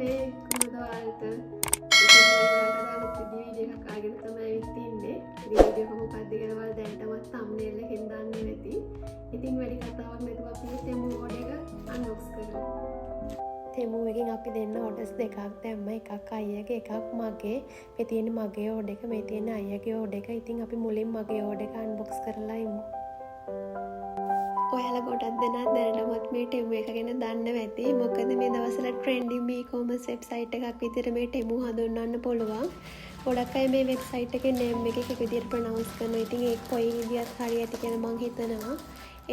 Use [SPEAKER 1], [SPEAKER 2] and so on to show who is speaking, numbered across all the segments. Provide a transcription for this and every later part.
[SPEAKER 1] මේ කොහොමද ඔයාලට ඉතින් ඔයාලට අලුත් වීඩියෝ එකක් අරගෙන තමයි ඇවිත් ඉන්නේ. වීඩියෝ එක මොකක්ද කියලා ඔයාලා දැනටමත් thumbnail එකෙන් දන්නේ නැති. ඉතින් වැඩි කතාවක් නැතුව අපි තෙමු ඕඩර් එක අන්බොක්ස් කරමු. තෙමු එකෙන් අපි දෙන්න ඕඩර්ස් දෙකක් දැම්ම. එකක් අයියාගේ එකක් මගේ. මේ තියෙන මගේ ඕඩර් එක, මේ තියෙන අයියාගේ ඕඩර් එක. ඉතින් අපි මුලින් මගේ ඕඩර් එක අන්බොක්ස් කරලා ඉමු. ඔයාලා ගොඩක් දෙනා දැනටමත් මේ ටෙමු එක ගැන දන්නවා ඇති. මොකද මේ දවස්වල ට්‍රෙන්ඩින් e-commerce වෙබ්සයිට් එකක් විදිහට මේ ටෙමු හඳුන්වන්න පුළුවන්. ගොඩක් අය මේ වෙබ්සයිට් එකේ නේම් එක එක විදිහට ප්‍රොනවුන්ස් කරනවා. ඉතින් ඒක කොයි විදිහත් හරියට කියලා මම හිතනවා.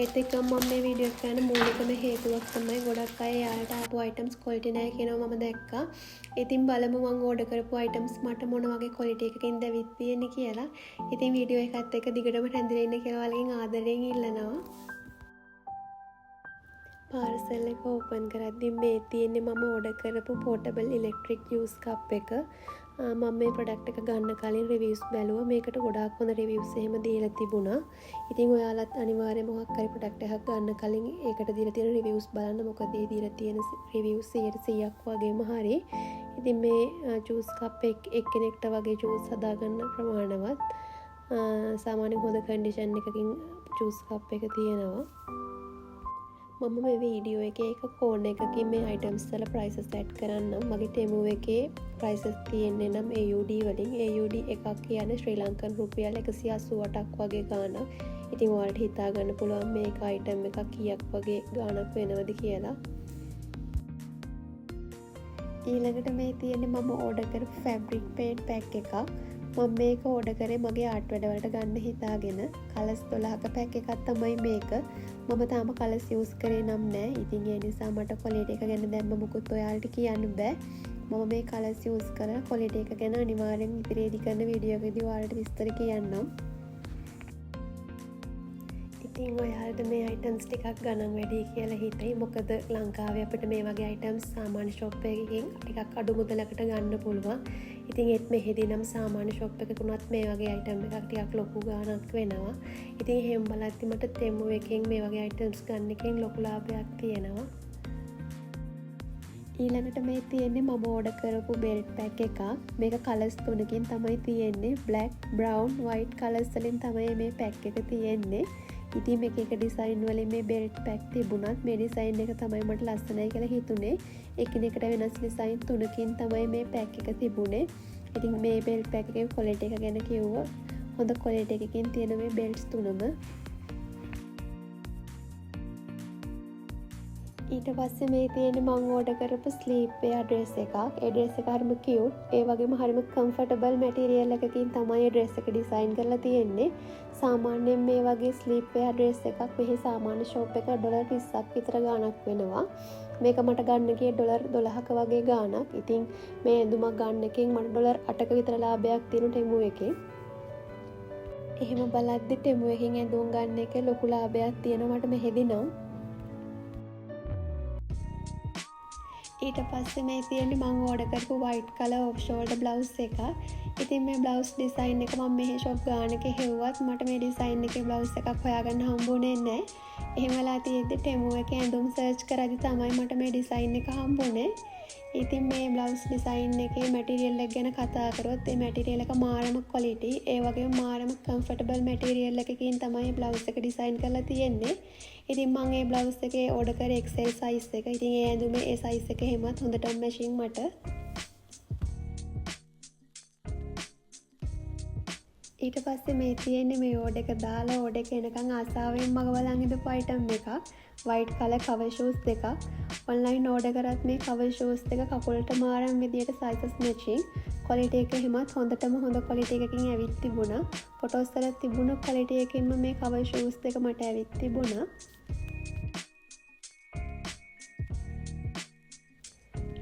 [SPEAKER 1] ඒත් එක්කම මම මේ වීඩියෝ එක ගන්න මූලිකම හේතුවක් තමයි ගොඩක් අය යාලට ආපු අයිටම්ස් ක්වොලිටි නැහැ කියනවා මම දැක්කා. ඉතින් බලමු මම ඕඩර් කරපු අයිටම්ස් මට මොන වගේ ක්වොලිටි එකකින්ද ඇවිත් තියෙන්නේ කියලා. ඉතින් වීඩියෝ එකත් එක්ක දිගටම රැඳිලා ඉන්න කියලා ඔයාලගෙන් ආදරයෙන් ඉල්ලනවා. පාර්සල් එක ඕපන් කරද්දි මේ තියෙන්නේ මම ඕඩර් කරපු පෝටබල් ඉලෙක්ට්‍රික් යූස් කප් එක. මම මේ ප්‍රොඩක්ට් එක ගන්න කලින් රිවිව්ස් බැලුවා. මේකට ගොඩාක් හොඳ රිවිව්ස් එහෙම දීලා තිබුණා. ඉතින් ඔයාලත් අනිවාර්යයෙන් මොකක් හරි ප්‍රොඩක්ට් එකක් ගන්න කලින් ඒකට දීලා තියෙන රිවිව්ස් බලන්න. මොකද ඒ දීලා තියෙන රිවිව්ස් 100%ක් වගේම හරි. ඉතින් මේ ජූස් කප් එක එක්කෙනෙක්ට වගේ ජූස් හදාගන්න ප්‍රමාණවත්. සාමාන්‍ය හොඳ කන්ඩිෂන් එකකින් ජූස් කප් එක තියෙනවා. මම මේ වීඩියෝ එකේ එක කෝඩ් එකකින් මේ අයිටම්ස් වල ප්‍රයිසස් ඇඩ් කරන්නම්. මගේ ටෙමු එකේ ප්‍රයිසස් තියෙන්නේ නම් AUD වලින්. AUD එකක් කියන්නේ ශ්‍රී ලංකන් රුපියල් 188ක් වගේ ගාණක්. ඉතින් ඔයාලට හිතා ගන්න පුළුවන් මේක අයිටම් එකක් කීයක් වගේ ගාණක් වෙනවද කියලා. ඊළඟට මේ තියෙන්නේ මම ඕඩර් කරපු ෆැබ්‍රික් පේන්ට් පැක් එකක්. මම මේක ඕඩර් කරේ මගේ ආර්ට් වැඩවලට ගන්න හිතාගෙන. කලර්ස් 12ක පැක් එකක් තමයි මේක. මම තාම කලර්ස් යූස් කරේ නම් නෑ. ඉතින් ඒ නිසා මට ක්වොලිටි එක ගැන දැම්ම මුකුත් ඔයාලට කියන්න බෑ. මම මේ කලර්ස් යූස් කරලා ක්වොලිටි එක ගැන අනිවාර්යෙන් ඉදිරියේදී කරන වීඩියෝ එකේදී ඔයාලට විස්තර කියන්නම්. ඉතින් ඔයාලට මේ අයිටම්ස් ටිකක් ගණන් වැඩි කියලා හිතයි. මොකද ලංකාවේ අපිට මේ වගේ අයිටම්ස් සාමාන්‍ය ෂොප් එකකින් ටිකක් අඩු මුදලකට ගන්න පුළුවන්. ඉතින් ඒත් මෙහෙදී නම් සාමාන්‍ය ෂොප් එකකුණත් මේ වගේ අයිටම් එකක් ටිකක් ලොකු ගාණක් වෙනවා. ඉතින් එහෙම බලද්දි මට තෙමු එකෙන් මේ වගේ අයිටම්ස් ගන්න එකෙන් ලොකු ලාභයක් තියෙනවා. ඊළඟට මේ තියෙන්නේ මම ඕඩර් කරපු බෙල්ට් පැක් එකක්. මේක කලර්ස් තුනකින් තමයි තියෙන්නේ. black, brown, white කලර්ස් වලින් තමයි මේ පැක් එක තියෙන්නේ. ඉතින් මේක එක ඩිසයින් වලින් මේ බෙල්ට් පැක් තිබුණත් මේ ඩිසයින් එක තමයි මට ලස්සනයි කියලා හිතුනේ. එකිනෙකට වෙනස් ඩිසයින් තුනකින් තමයි මේ පැක් එක තිබුණේ. ඉතින් මේ බෙල්ට් පැක් එකේ ක්වොලිටි එක ගැන කිව්වොත් හොඳ ක්වොලිටි එකකින් තියෙන මේ බෙල්ට්ස් තුනම. ඊට පස්සේ මේ තියෙන්නේ මම ඕඩර් කරපු ස්ලීප් වෙයා ඩ්‍රෙස් එකක්. ඒ ඩ්‍රෙස් එක හරිම කියුට්. ඒ වගේම හරිම කම්ෆර්ටබල් මැටීරියල් එකකින් තමයි ඒ ඩ්‍රෙස් එක ඩිසයින් කරලා තියෙන්නේ. සාමාන්‍යයෙන් මේ වගේ ස්ලීප් වෙයා ඩ්‍රෙස් එකක් මෙහි සාමාන්‍ය ෂොප් එක ඩොලර් 20ක් විතර ගාණක් වෙනවා. මේක මට ගන්න ගියේ ඩොලර් 12ක වගේ ගාණක්. ඉතින් මේ ඇඳුමක් ගන්න එකෙන් මට ඩොලර් 8ක විතර ලාභයක් තියෙන ටෙමු එකේ. එහෙම බලද්දි ටෙමු එකෙන් ඇඳුම් ගන්න එකේ ලොකු ලාභයක් තියෙනවා මට මෙහෙදි නම්. ඊට පස්සේ මේ තියෙන්නේ මම ඕඩර් කරපු white color off shoulder blouse එක. ඉතින් මේ blouse design එක මම මෙහි shop ගානක හෙව්වත් මට මේ design එකේ blouse එකක් හොයාගන්න හම්බුනේ නැහැ. එහෙම වෙලා තියෙද්දි ටෙමු එකේ ඇඳුම් search කරද්දි තමයි මට මේ design එක හම්බුනේ. ඉතින් මේ blouse design එකේ material එක ගැන කතා කරොත් මේ material එක මාරම quality, ඒ වගේම මාරම comfortable material එකකින් තමයි blouse එක design කරලා තියෙන්නේ. ඉතින් මම මේ blouse එකේ order කරේ XL size එක. ඉතින් ඒ ඇඳුමේ ඒ size එක හැමත් හොඳටම matching මට. ඊට පස්සේ මේ තියෙන්නේ මේ order එක දාලා order එක එනකන් ආසාවෙන් මග බලන් ඉඳපු item එකක්. white color cover shoes දෙකක්. online order කරත් මේ cover shoes දෙක කකුලට මාරම් විදියට sizes matching. quality එක හැමත් හොඳටම හොඳ quality එකකින් ඇවිත් තිබුණා. photos වල තිබුණ quality එකකින්ම මේ cover shoes දෙක මට ඇවිත් තිබුණා.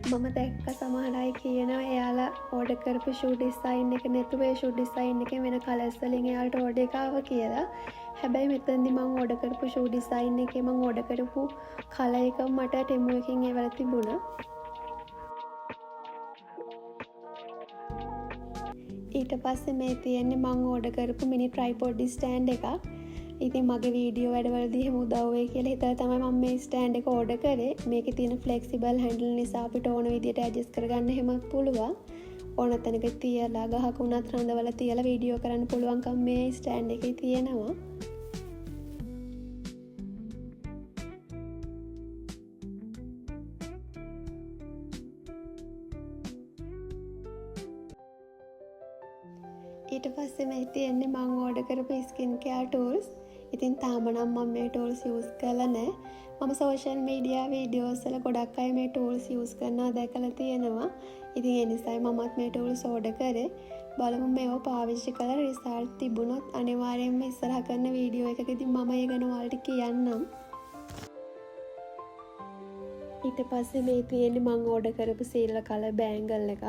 [SPEAKER 1] මම දැක්ක සමහර අය කියනවා එයාලා ඕඩර් කරපු ෂූ ඩිසයින් එක නැතුව ඒ ෂූ ඩිසයින් එකේ වෙන කලර්ස් වලින් එයාලට ඕඩර් එක ආවා කියලා. හැබැයි මෙතනදී මම ඕඩර් කරපු ෂූ ඩිසයින් එකේ මම ඕඩර් කරපු කලර් එක මට ටෙමු එකකින් ඒවල තිබුණා. ඊට පස්සේ මේ තියෙන්නේ මම ඕඩර් කරපු මිනි ට්‍රයිපොඩ් ස්ටෑන්ඩ් එකක්. ඉතින් මගේ වීඩියෝ වැඩවලදී එහෙම උදව් වෙයි කියලා හිතලා තමයි මම මේ ස්ටෑන්ඩ් එක ඕඩර් කරේ. මේකේ තියෙන ෆ්ලෙක්සිබල් හැන්ඩල් නිසා අපිට ඕන විදියට ඇඩ්ජස්ට් කරගන්න එහෙමත් පුළුවන්. ඕන තැනක තියලා ගහක උනත් රඳවලා තියලා වීඩියෝ කරන්න පුළුවන්කම මේ ස්ටෑන්ඩ් එකේ තියෙනවා. ඊට පස්සේ මේ තියෙන්නේ මම ඕඩර් කරපු ස්කින් කෙයාර් ටූල්ස්. ඉතින් තාම නම් මම මේ ටූල්ස් යූස් කරලා නැහැ. මම සෝෂල් මීඩියා වීඩියෝස් වල ගොඩක් අය මේ ටූල්ස් යූස් කරනවා දැකලා තියෙනවා. ඉතින් ඒ නිසායි මමත් මේ ටූල්ස් ඕඩර් කරේ. බලමු මේව පාවිච්චි කරලා රිසල්ට් තිබුණොත් අනිවාර්යයෙන්ම ඉස්සරහ කරන වීඩියෝ එකකදී මම ඒ ගැන ඔයාලට කියන්නම්. ඊට පස්සේ මේ තියෙන්නේ මම ඕඩර් කරපු සිල්වර් කලර් බෑන්ගල් එකක්.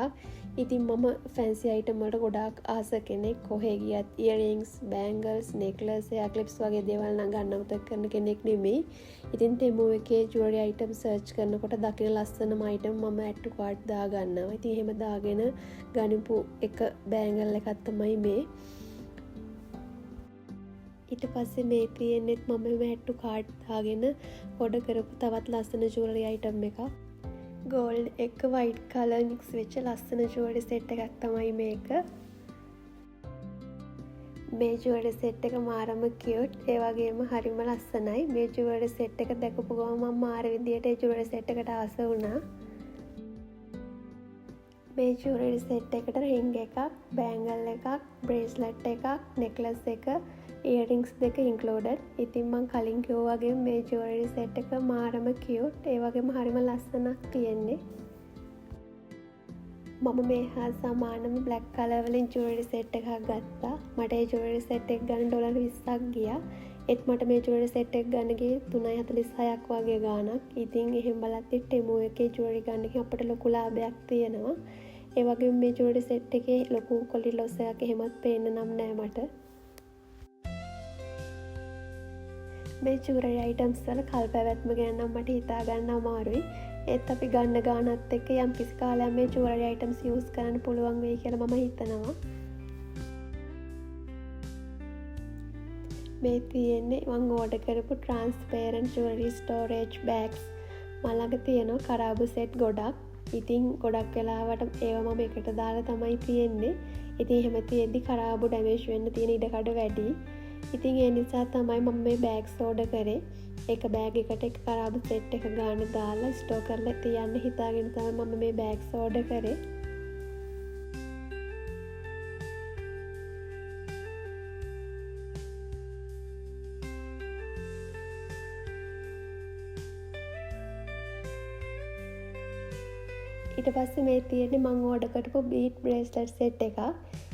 [SPEAKER 1] ඉතින් මම ෆැන්සි අයිටම් වලට ගොඩාක් ආස කෙනෙක්. කොහේ ගියත් ඉයරින්ග්ස්, බෑන්ගල්ස්, නෙක්ලස්, එයා ක්ලිප්ස් වගේ දේවල් නම් ගන්න අමතක කරන කෙනෙක් නෙමෙයි. ඉතින් තෙමු එකේ ජුවලරි අයිටම් සර්ච් කරනකොට දකින ලස්සනම අයිටම් මම ඇඩ් ටු කාර්ට් දා ගන්නවා. ඉතින් එහෙම දාගෙන ගනිපු එක බෑන්ගල් එකක් තමයි මේ. ඊට පස්සේ මේ තියෙන්නේත් මම මේ ඇඩ් ටු කාර්ට් දාගෙන ඕඩර් කරපු තවත් ලස්සන ජුවලරි අයිටම් එකක්. ගෝල්ඩ් එක වයිට් කලර් මික්ස් වෙච්ච ලස්සන ජුවලරි සෙට් එකක් තමයි මේක. මේ ජුවලරි සෙට් එක මාරම කියුට්. ඒ වගේම හරිම ලස්සනයි. මේ ජුවලරි සෙට් එක දැකපු ගමන් මම මාර විදියට ඒ ජුවලරි සෙට් එකට ආස වුණා. මේ ජුවලරි සෙට් එකට රින්ග් එකක්, බෑන්ගල් එකක්, බ්‍රේස්ලට් එකක්, නෙක්ලස් එක, ඉයරින්ග්ස් දෙක ඉන්ක්ලූඩඩ්. ඉතින් මම කලින් කිව්වා වගේ මේ ජුවලරි සෙට් එක මාරම කියුට්. ඒ වගේම හරිම ලස්සනක් තියෙන්නේ. මම මේ හා සමානම බ්ලැක් කලර් වලින් ජුවලරි සෙට් එකක් ගත්තා. මට ඒ ජුවලරි සෙට් එක ගන්න ඩොලර් 20ක් ගියා. ඒත් මට මේ ජුවලරි සෙට් එක ගන්න ගියේ 346ක් වගේ ගාණක්. ඉතින් එහෙම බලද්දි ටෙමු එකේ ජුවලරි ගන්න ගිහින් අපිට ලොකු ලාභයක් තියෙනවා. ඒ වගේම මේ ජුවලරි සෙට් එකේ ලොකු ක්වොලිටි ලොස් එකක් එහෙමත් පේන්න නම් නෑ මට. මේ ජුවලරි අයිටම්ස් වල කල් පැවැත්ම ගැන නම් මට හිතා ගන්න අමාරුයි. ඒත් අපි ගන්න ගානත් එක්ක යම් කිසි කාලයක් මේ ජුවලරි අයිටම්ස් යූස් කරන්න පුළුවන් වෙයි කියලා මම හිතනවා. මේ තියෙන්නේ මම ඕඩර් කරපු ට්‍රාන්ස්පරන්ට් ජුවලරි ස්ටෝරේජ් බෑග්ස්. මලඟ තියෙනවා කරාබු සෙට් ගොඩක්. ඉතින් ගොඩක් වෙලාවට ඒවා මම එකට දාලා තමයි තියෙන්නේ. ඉතින් එහෙම තියෙද්දි කරාබු ඩැමේජ් වෙන්න තියෙන ඉඩකඩ වැඩි. ඉතින් ඒ නිසා තමයි මම මේ බෑග්ස් ඕඩර් කරේ. එක බෑග් එකට එක කරාබු සෙට් එක ගන්න දාලා ස්ටෝර් කරලා තියන්න හිතාගෙන තමයි මම මේ බෑග්ස් ඕඩර් කරේ. ඊට පස්සේ මේ තියෙන්නේ මම ඕඩර් කරපු බීට් බ්‍රේස්ලට් සෙට් එකක්.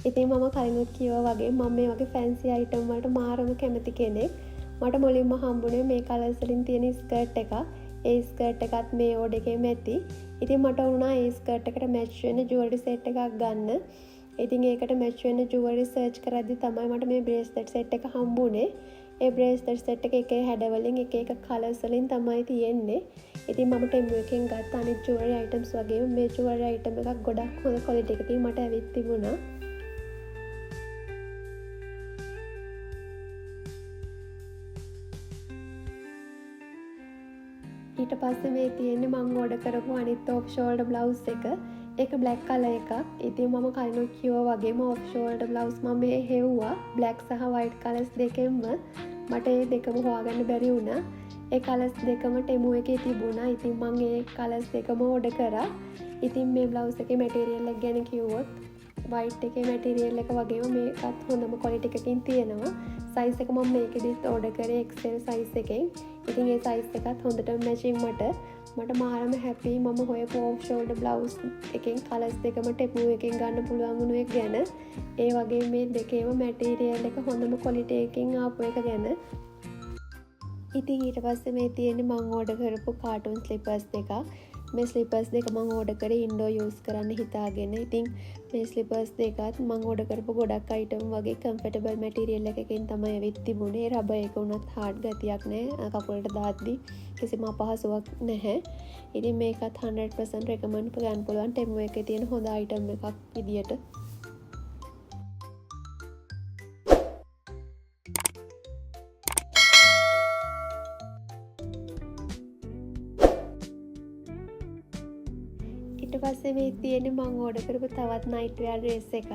[SPEAKER 1] ඉතින් මම කලිනුත් කිව්වා වගේ මම මේ වගේ ෆැන්සි අයිටම් වලට මාරම කැමති කෙනෙක්. මට මුලින්ම හම්බුනේ මේ කලර්ස් වලින් තියෙන ස්කර්ට් එකක්. ඒ ස්කර්ට් එකත් මේ ඕඩර් එකේම ඇති. ඉතින් මට වුණා ඒ ස්කර්ට් එකට මැච් වෙන ජුවලරි සෙට් එකක් ගන්න. ඉතින් ඒකට මැච් වෙන ජුවලරි සර්ච් කරද්දි තමයි මට මේ බ්‍රේස්ලට් සෙට් එක හම්බුනේ. ඒ බ්‍රේස්ලට් සෙට් එක එක හැඩවලින් එක එක කලර්ස් වලින් තමයි තියෙන්නේ. ඉතින් මම ටෙම්බෝ එකෙන් ගත්ත අනිත් ජුවලරි අයිටම්ස් වගේම මේ ජුවලරි අයිටම් එකක් ගොඩක් හොඳ ක්වොලිටි එකකින් මට ඇවිත් තිබුණා. ඊට පස්සේ මේ තියෙන්නේ මම ඕඩර් කරපු අනිත් ඔෆ් ෂෝල්ඩර් බ්ලවුස් එක. ඒක බ්ලැක් කලර් එකක්. ඉතින් මම කලිනුත් කිව්වා වගේම ඔෆ් ෂෝල්ඩර් බ්ලවුස් මම මේ හෙව්වා බ්ලැක් සහ වයිට් කලර්ස් දෙකෙන්ම. මට මේ දෙකම හොයාගන්න බැරි වුණා. ඒ කලර්ස් දෙකම ටෙමු එකේ තිබුණා. ඉතින් මම ඒ කලර්ස් දෙකම ඕඩර් කරා. ඉතින් මේ බ්ලවුස් එකේ මැටීරියල් එක ගැන කිව්වොත් වයිට් එකේ මැටීරියල් එක වගේම මේකත් හොඳම ක්වොලිටි එකකින් තියෙනවා. සයිස් එක මම මේකෙදිත් ඕඩර් කරේ XL සයිස් එකෙන්. ඉතින් ඒ සයිස් එකත් හොඳට මැචින් මට මාරම හැපි. මම හොයපු ඔෆ් ෂෝල්ඩර් බ්ලවුස් එකෙන් කලර්ස් දෙකම ටෙපු එකෙන් ගන්න පුළුවන් වුණු එක ගැන. ඒ වගේම මේ දෙකේම මැටීරියල් එක හොඳම ක්වොලිටි එකකින් ආපු එක ගැන. ඉතින් ඊට පස්සේ මේ තියෙන්නේ මම ඕඩර් කරපු කාටුන් ස්ලිපර්ස් දෙකක්. මේ ස්ලිපර්ස් දෙක මම ඕඩර් කරේ ඉන්ඩෝර් යූස් කරන්න හිතාගෙන. ඉතින් මේ ස්ලිපර්ස් දෙකත් මම ඕඩර් කරපු ගොඩක් අයිටම් වගේ කම්ෆර්ටබල් මැටීරියල් එකකින් තමයි ඇවිත් තිබුණේ. රබර් එක උනත් හાર્ඩ් ගතියක් නැහැ. කකුලට දාද්දි කිසිම අපහසුාවක් නැහැ. ඉතින් මේකත් 100% රෙකමන්ඩ් කරන්න පුළුවන් ටෙමු එකේ තියෙන හොඳ අයිටම් එකක් විදියට. ඊට පස්සේ මේ තියෙන්නේ මම ඕඩර් කරපු තවත් නයිට් වෙයාර් ඩ්‍රෙස් එකක්.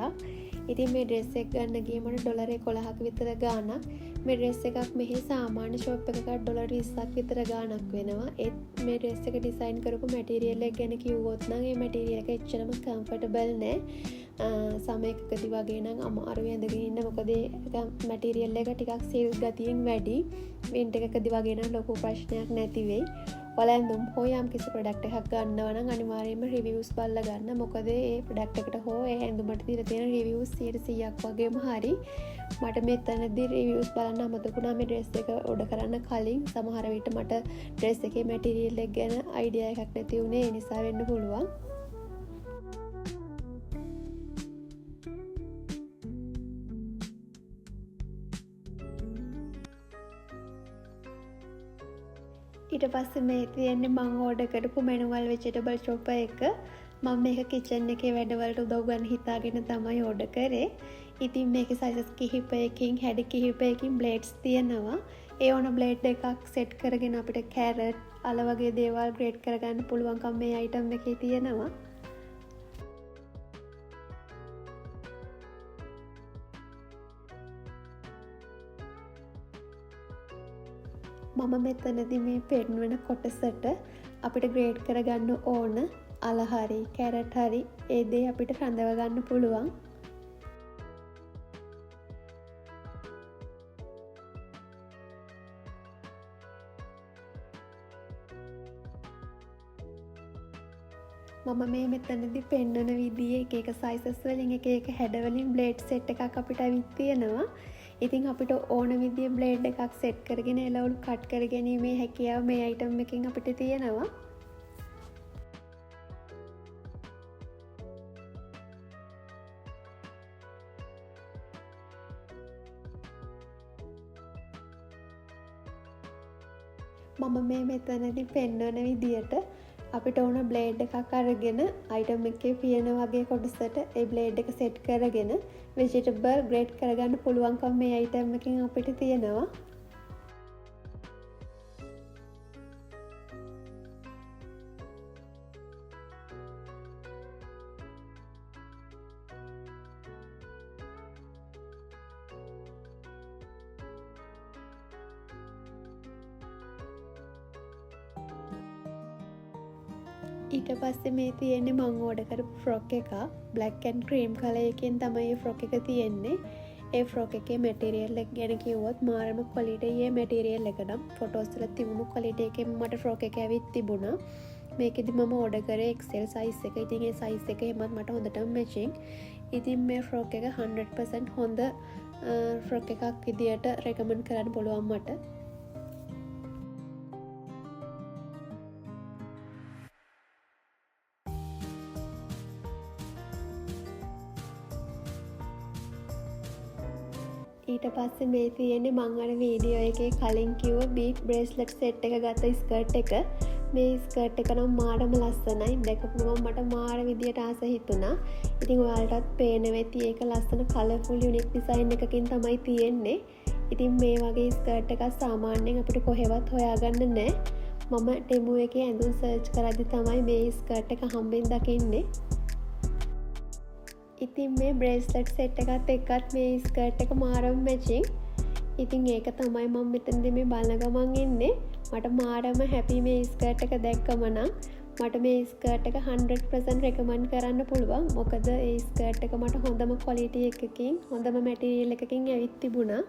[SPEAKER 1] ඉතින් මේ ඩ්‍රෙස් එක ගන්න ගියේ මට ඩොලර් 11ක විතර ගාණක්. මේ ඩ්‍රෙස් එකක් මෙහි සාමාන්‍ය ෂොප් එකකට ඩොලර් 20ක් විතර ගාණක් වෙනවා. ඒත් මේ ඩ්‍රෙස් එක ඩිසයින් කරපු මැටීරියල් එක ගැන කිව්වොත් නම් මේ මැටීරියල් එක එච්චරම කම්ෆර්ටබල් නෑ. සමයකදී වගේ නම් අමාරුයි ඇඳගෙන ඉන්න. මොකද ඒ මැටීරියල් එක ටිකක් සිල්ක් ගතියෙන් වැඩි. වින්ටර් එකකදී වගේ නම් ලොකු ප්‍රශ්නයක් නැති වෙයි. ඔලැන්දුම් හෝ යම් කිසි ප්‍රොඩක්ට් එකක් ගන්නවා නම් අනිවාර්යයෙන්ම රිවිව්ස් බලලා ගන්න. මොකද ඒ ප්‍රොඩක්ට් එකට හෝ ඒ ඇඳුමට දීලා තියෙන රිවිව්ස් 100%ක් වගේම හරි. මට මෙතනදී රිවිව්ස් බලන්න අමතකුණා මේ ඩ්‍රෙස් එක ඕඩර් කරන්න කලින්. සමහර විට මට ඩ්‍රෙස් එකේ මැටීරියල් එක ගැන අයිඩියා එකක් නැති වුණේ. ඒ නිසා වෙන්න පුළුවන්. ඊට පස්සේ මේ තියෙන්නේ මම ඕඩර් කරපු මැනුවල් වෙජිටබල් චොපර් එක. මම මේක කිචන් එකේ වැඩවලට උදව් ගන්න හිතාගෙන තමයි ඕඩර් කරේ. ඉතින් මේකේ සයිසස් කිහිපයකින් හැඩ කිහිපයකින් බ්ලේඩ්ස් තියෙනවා. ඒ ඕන බ්ලේඩ් එකක් සෙට් කරගෙන අපිට කැරට් අල වගේ දේවල් ග්‍රේඩ් කරගන්න පුළුවන්කම මේ අයිටම් එකේ තියෙනවා. මම මෙතනදී මේ පෙන්වන කොටසට අපිට ග්‍රේඩ් කරගන්න ඕන අල හරි කැරට් හරි ඒ දේ අපිට රඳව ගන්න පුළුවන්. මම මේ මෙතනදී පෙන්වන විදිහේ එක එක සයිසස් වලින් එක එක හැඩ වලින් බ්ලේඩ් සෙට් එකක් අපිට අවිත් තියෙනවා. ඉතින් අපිට ඕන විදිහේ බ්ලේඩ් එකක් සෙට් කරගෙන එළවලු කට් කර ගැනීමේ හැකියාව මේ අයිටම් එකකින් අපිට තියෙනවා. මම මේ මෙතනදී පෙන්වන විදිහට අපිට ඕන බ්ලේඩ් එකක් අරගෙන අයිටම් එකේ පියන වගේ කොටසට ඒ බ්ලේඩ් එක සෙට් කරගෙන වෙජිටබල් ග්‍රේඩ් කරගන්න පුළුවන්කම මේ අයිටම් එකකින් අපිට තියෙනවා. ඊට පස්සේ මේ තියෙන්නේ මම ඕඩර් කරපු ෆ්‍රොක් එක. බ්ලැක් ඇන්ඩ් ක්‍රීම් කලර් එකෙන් තමයි මේ ෆ්‍රොක් එක තියෙන්නේ. ඒ ෆ්‍රොක් එකේ මැටීරියල් එක ගැන කිව්වොත් මාරම ක්වොලිටි ඒ මැටීරියල් එක නම් ෆොටෝස් වල තිබුණු ක්වොලිටි එකෙන් මට ෆ්‍රොක් එක ඇවිත් තිබුණා. මේකෙදි මම ඕඩර් කරේ XL සයිස් එක. ඉතින් ඒ සයිස් එක එමත් මට හොඳටම මැචින්. ඉතින් මේ ෆ්‍රොක් එක 100% හොඳ ෆ්‍රොක් එකක් විදියට රෙකමන්ඩ් කරන්න පුළුවන් මට. ඊට පස්සේ මේ තියෙන්නේ මං අර වීඩියෝ එකේ කලින් කිව්ව බීට් බ්‍රේස්ලට් සෙට් එක ගත්ත ස්කර්ට් එක. මේ ස්කර්ට් එක නම් මාරම ලස්සනයි. දැකපු ගමන් මට මාර විදියට ආස හිතුණා. ඉතින් ඔයාලටත් පේන වෙති ඒක ලස්සන කලර්ෆුල් යුනික් ඩිසයින් එකකින් තමයි තියෙන්නේ. ඉතින් මේ වගේ ස්කර්ට් එකක් සාමාන්‍යයෙන් අපිට කොහෙවත් හොයාගන්න නෑ. මම ටෙමු එකේ ඇඳුම් සර්ච් කරද්දි තමයි මේ ස්කර්ට් එක හම්බෙන් දකින්නේ. ඉතින් මේ බ්‍රේස්ලට් සෙට් එකත් එක්කත් මේ ස්කර්ට් එක මාරම මැචින්. ඉතින් ඒක තමයි මම මෙතනදී මේ බලන ගමන් ඉන්නේ. මට මාරම හැපි මේ ස්කර්ට් එක දැක්කම නම් මට මේ ස්කර්ට් එක 100% රෙකමන්ඩ් කරන්න පුළුවන්. මොකද ඒ ස්කර්ට් එක මට හොඳම ක්වොලිටි එකකින් හොඳම මැටීරියල් එකකින් ඇවිත් තිබුණා.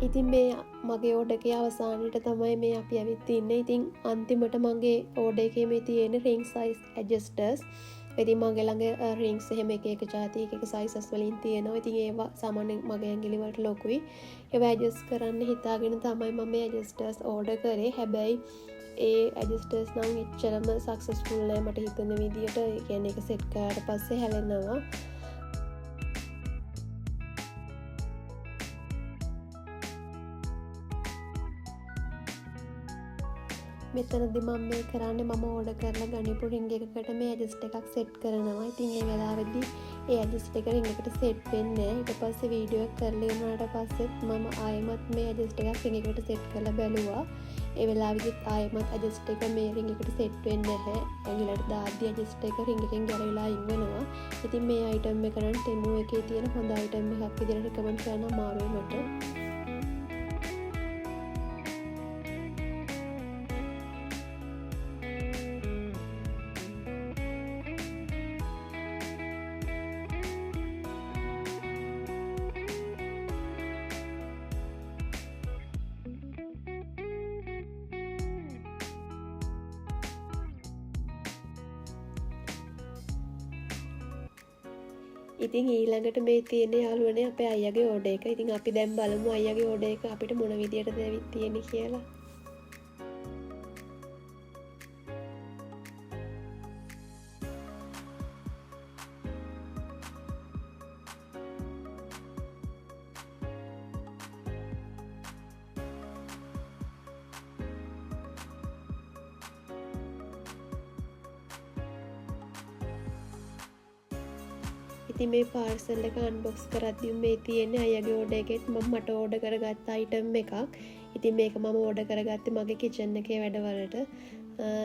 [SPEAKER 1] ඉතින් මේ මගේ ඕඩර් එකේ අවසානයේට තමයි මේ අපි ඇවිත් ඉන්නේ. ඉතින් අන්තිමට මගේ ඕඩර් එකේ මේ තියෙන ring size adjusters. ඉතින් මගේ ළඟ rings එහෙම එක එක જાති එක එක sizes වලින් තියෙනවා. ඉතින් ඒවා සාමාන්‍යයෙන් මගේ ඇඟිලි වලට ලොකුයි. ඒවා adjust කරන්න හිතාගෙන තමයි මම මේ adjusters ඕඩර් කරේ. හැබැයි ඒ adjusters නම් එච්චරම successful නෑ මට හිතෙන විදියට. ඒ කියන්නේ ඒක set කරාට පස්සේ හැලෙනවා. මෙතනදි මම මේ කරන්නේ මම ඕඩර් කරලා ගනිපු රින්ග් එකකට මේ ඇඩ්ජස්ට් එකක් සෙට් කරනවා. ඉතින් ඒ වෙලාවෙදී ඒ ඇඩ්ජස්ට් එක රින්ග් එකට සෙට් වෙන්නේ නැහැ. ඊට පස්සේ වීඩියෝ එක කරලා ඉවරනට පස්සෙත් මම ආයෙමත් මේ ඇඩ්ජස්ට් එකක් රින්ග් එකට සෙට් කරලා බැලුවා. ඒ වෙලාවෙදිත් ආයෙමත් ඇඩ්ජස්ට් එක මේ රින්ග් එකට සෙට් වෙන්නේ නැහැ. ඇඟිල්ලට දාද්දි ඇඩ්ජස්ට් එක රින්ග් එකෙන් ගැලවිලා අයින් වෙනවා. ඉතින් මේ අයිටම් එක නම් Temu එකේ තියෙන හොඳ අයිටම් එකක් විදිහට රෙකමන්ඩ් කරන්න අමාරුයි මට. ඉතින් ඊළඟට මේ තියෙන යාළුවනේ අපේ අයියාගේ ඕඩර් එක. ඉතින් අපි දැන් බලමු අයියාගේ ඕඩර් එක අපිට මොන විදියටද ඇවිත් තියෙන්නේ කියලා. ඉතින් මේ පාර්සල් එක අන්බොක්ස් කරද්දී මේ තියෙන්නේ අයියාගේ ඕඩර් එකෙත් මට ඕඩර් කරගත්ත අයිටම් එකක්. ඉතින් මේක මම ඕඩර් කරගත්තේ මගේ කිචන් එකේ වැඩවලට.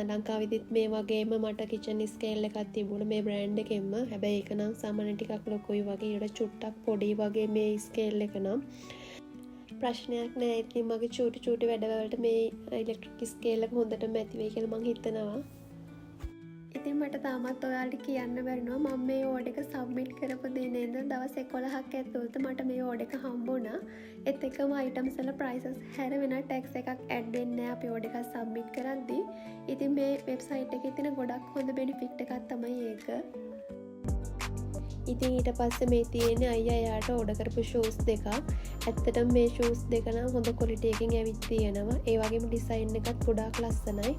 [SPEAKER 1] ලංකාවෙදිත් මේ වගේම මට කිචන් ස්කේල් එකක් තිබුණා මේ බ්‍රෑන්ඩ් එකෙන්ම. හැබැයි ඒක නම් සාමාන්‍ය ටිකක් ලොකුයි වගේ. ඊට චුට්ටක් පොඩි වගේ මේ ස්කේල් එක නම් ප්‍රශ්නයක් නෑ. ඉතින් මගේ චූටි වැඩවලට මේ ඉලෙක්ට්‍රික් ස්කේල් එක හොඳටම ඇති වෙයි කියලා මම හිතනවා. ඉතින් මට තාමත් ඔයාලට කියන්න බැරිනවා මම මේ ඕඩර් එක සබ්මිට් කරපු දිනේ ඉඳන් දවස් 11ක් ඇතුළත මට මේ ඕඩර් එක හම්බුණා. ඒත් එක්කම අයිටම්ස් වල ප්‍රයිසස් හැර වෙන ටැක්ස් එකක් ඇඩ් වෙන්නේ නැහැ අපි ඕඩර් එකක් සබ්මිට් කරද්දී. ඉතින් මේ වෙබ්සයිට් එකේ තියෙන ගොඩක් හොඳ බෙනිෆිට් එකක් තමයි ඒක. ඉතින් ඊට පස්සේ මේ තියෙන්නේ අයියා එයාට ඕඩර් කරපු ෂූස් දෙකක්. ඇත්තටම මේ ෂූස් දෙක නම් හොඳ ක්වොලිටි එකකින් ඇවිත් තියෙනවා. ඒ වගේම ඩිසයින් එකත් ගොඩාක් ලස්සනයි.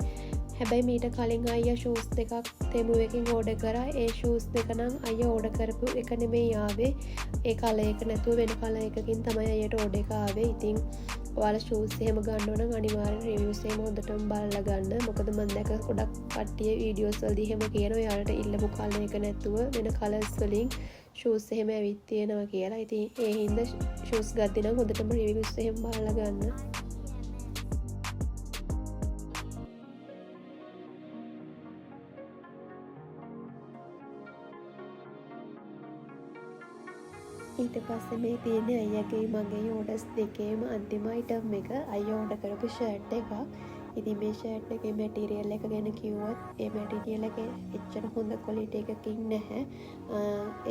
[SPEAKER 1] හැබැයි මීට කලින් අයියා ෂූස් දෙකක් Temu එකකින් ඕඩර් කරා. ඒ ෂූස් දෙක නම් අයියා ඕඩර් කරපු එක නෙමෙයි ආවේ. ඒ කලර් එක නැතුව වෙන කලර් එකකින් තමයි අයියට ඕඩර් එක ආවේ. ඉතින් ඔයාලා ෂූස් එහෙම ගන්න ඕන නම් අනිවාර්යෙන් රිවිව්ස් එහෙම හොඳටම බලලා ගන්න. මොකද මම දැක ගොඩක් කට්ටිය වීඩියෝස් වලදී එහෙම කියනවා ඔයාලට ඉල්ලපු කලර් එක නැතුව වෙන කලර්ස් වලින් ෂූස් එහෙම ඇවිත් තියෙනවා කියලා. ඉතින් ඒ හින්දා ෂූස් ගද්දි නම් හොඳටම රිවිව්ස් එහෙම බලලා ගන්න. ඊට පස්සේ මේ තියෙන්නේ අයියාගේ මගේ ඕඩර්ස් දෙකේම අන්තිම අයිටම් එක. අයියා ඕඩර් කරපු ෂර්ට් එකක්. ඉතින් මේ ෂර්ට් එකේ මැටීරියල් එක ගැන කිව්වොත් ඒ මැටීරියල් එක එච්චර හොඳ ක්වොලිටි එකකින් නැහැ.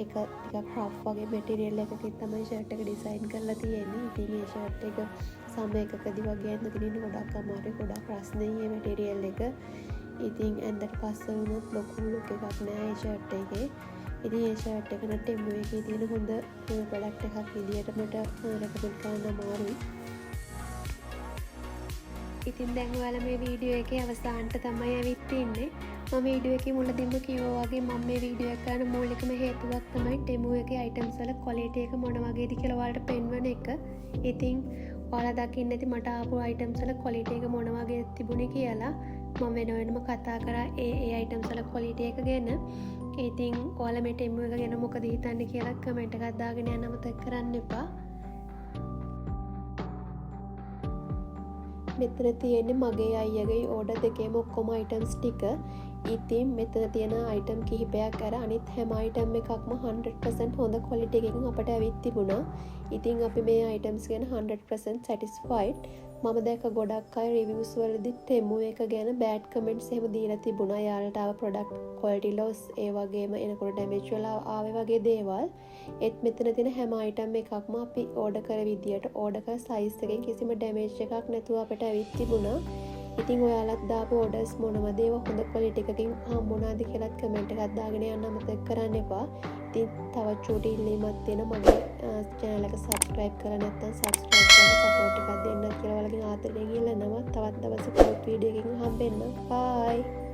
[SPEAKER 1] ඒක ටිකක් රෆ් වගේ මැටීරියල් එකකින් තමයි ෂර්ට් එක ඩිසයින් කරලා තියෙන්නේ. ඉතින් මේ ෂර්ට් එක සම එකකදී වගේ ඇඳගෙන ඉන්න ගොඩක් අමාරුයි. ගොඩක් රස්නෙයි මේ මැටීරියල් එක. ඉතින් ඇඳට පස්සේ වුණොත් ලොකු ලුක් එකක් නෑ මේ ෂර්ට් එකේ. ඉතින් මේ ෂර්ට් එක නම් Temu එකේ තියෙන හොඳ ප්‍රොඩක්ට් එකක් විදියට මට රෙකමන්ඩ් කරන්න අමාරුයි. ඉතින් දැන් ඔයාලා මේ වීඩියෝ එකේ අවසානට තමයි ඇවිත් ඉන්නේ. මම වීඩියෝ එකේ මුලදීම කිව්වා වගේ මම මේ වීඩියෝ එක කරන මූලිකම හේතුවක් තමයි Temu එකේ අයිටම්ස් වල ක්වොලිටි එක මොන වගේද කියලා ඔයාලට පෙන්වන එක. ඉතින් ඔයාලා දකින්න ඇති මට ආපු අයිටම්ස් වල ක්වොලිටි එක මොන වගේද තිබුණේ කියලා. මම වෙනම කතා කරා ඒ අයිටම්ස් වල ක්වොලිටි එක ගැන. ඉතින් ඔයාලා මේ Temu එක ගැන මොකද හිතන්නේ කියලා කමෙන්ට් එකක් දාගෙන යන්න අමතක කරන්න එපා. මෙතන තියෙන්නේ මගේ අයියාගේ ඕඩර් දෙකේම ඔක්කොම අයිටම්ස් ටික. ඉතින් මෙතන තියෙන අයිටම් කිහිපයක් අර අනිත් හැම අයිටම් එකක්ම 100% හොඳ ක්වොලිටි එකකින් අපට ඇවිත් තිබුණා. ඉතින් අපි මේ අයිටම්ස් ගැන 100% satisfied. මම දැක්ක ගොඩක් අය රිවිව්ස් වලදී Temu එක ගැන බෑඩ් කමෙන්ට්ස් එහෙම දීලා තිබුණා. යාලට ආව ප්‍රොඩක්ට් ක්වොලිටි ලොස් ඒ වගේම එනකොට ඩැමේජ් වෙලා ආවේ වගේ දේවල්. ඒත් මෙතන තියෙන හැම අයිටම් එකක්ම අපි ඕඩර් කර විදියට ඕඩර් කර සයිස් එකෙන් කිසිම ඩැමේජ් එකක් නැතුව අපිට ඇවිත් තිබුණා. ඉතින් ඔයාලත් දාපු ඕඩර්ස් මොනවද ඒවා හොඳ ක්වොලිටි එකකින් හම්බුණාද කියලා කමෙන්ට් එකක් දාගෙන යන්න අමතක කරන්න එපා. ඉතින් තවත් චූටි ඉල්ලීමක් තියෙන මගේ channel එක subscribe කරලා නැත්නම් subscribe කරලා support එකක් දෙන්න කියලා ඔයාලගෙන් ආදරයෙන් ඉල්ලනවා. තවත් දවසක වීඩියෝ එකකින් හම්බෙන්න. bye.